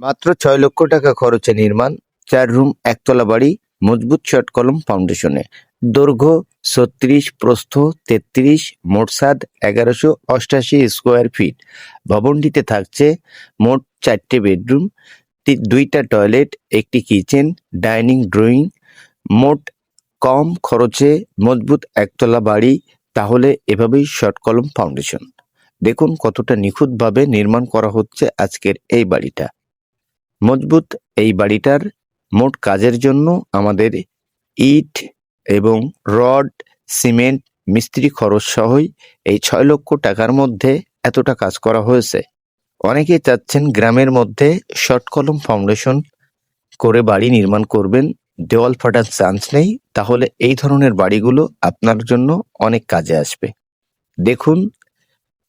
মাত্র ৬ লক্ষ টাকা খরচে নির্মাণ ৪ রুম একতলা বাড়ি মজবুত শর্ট কলম ফাউন্ডেশনে। দৈর্ঘ্য ৩৬, প্রস্থ ৩৩, মোট ছাদ ১১৮৮ স্কোয়ার ফিট। ভবনটিতে থাকছে মোট ৪টে বেডরুম, ২টা টয়লেট, একটি কিচেন, ডাইনিং, ড্রয়িং। মোট কম খরচে মজবুত একতলা বাড়ি, তাহলে এভাবেই শর্ট কলম ফাউন্ডেশন। দেখুন কতটা নিখুঁতভাবে নির্মাণ করা হচ্ছে আজকের এই বাড়িটা। মজবুত এই বাড়িটার মোট কাজের জন্য আমাদের ইট এবং রড, সিমেন্ট, মিস্ত্রি খরচ সহই এই ৬ লক্ষ টাকার মধ্যে এতটা কাজ করা হয়েছে। অনেকেই চাচ্ছেন গ্রামের মধ্যে শর্ট কলম ফাউন্ডেশন করে বাড়ি নির্মাণ করবেন, দেওয়াল ফাটার চান্স নেই, তাহলে এই ধরনের বাড়িগুলো আপনার জন্য অনেক কাজে আসবে। দেখুন,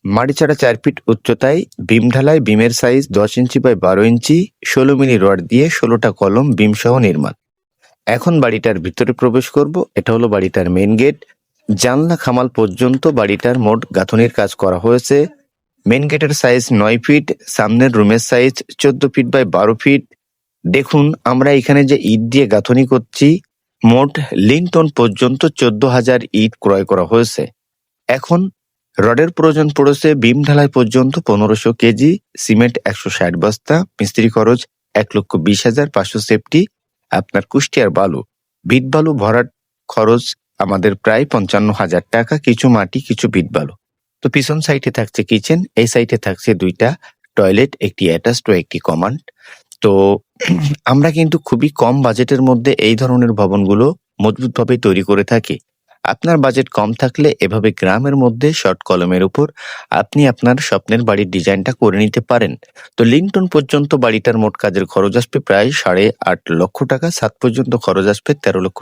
মাটি ছাড়া ৪ ফিট উচ্চতায় বিম ঢালাই, বিমের size ১০ inch by ১২ inch, ১৬ milli rod দিয়ে ১৬টা কলম বিম সহ নির্মাণ। এখন বাড়িটার ভিতরে প্রবেশ করব। এটা হলো বাড়িটার মেইন গেট। জানলা খামাল পর্যন্ত বাড়িটার মোট গাঁথনির কাজ করা হয়েছে। মেইন গেটের সাইজ ৯ ফিট, সামনের রুমের সাইজ ১৪ ফিট বাই ১২ ফিট। দেখুন, আমরা এখানে যে ইট দিয়ে গাঁথনি করছি, মোট লিনটন পর্যন্ত ১৪,০০০ ইট ক্রয় করা হয়েছে। এখন রডের প্রয়োজন পড়েছে বিম ঢালাই পর্যন্ত ১৫০০ কেজি, সিমেন্ট ১৬০ বস্তা, মিস্ত্রি খরচ ১,২০,৫০০, সেফটি আপনার কুষ্টিয়ার বালু, ভিট বালু ভরাট খরচ আমাদের প্রায় ৫৫,০০০ টাকা, কিছু মাটি কিছু ভিট বালু। তো পিছন সাইডে থাকছে কিচেন, এই সাইডে থাকছে ২টা টয়লেট, একটি অ্যাটাচড ও একটি কমান্ড। তো আমরা কিন্তু খুবই কম বাজেটের মধ্যে এই ধরনের ভবনগুলো মজবুতভাবে তৈরি করে থাকি। আপনার বাজেট কম থাকলে এভাবে গ্রামের মধ্যে শর্ট কলমের উপর আপনি আপনার স্বপ্নের বাড়ির ডিজাইনটা করে নিতে পারেন। তো লিংটন পর্যন্ত বাড়িটার মোট কাজের খরচ আসবে প্রায় ৮.৫ লক্ষ টাকা, ছাদ পর্যন্ত খরচ আসবে ১৩ লক্ষ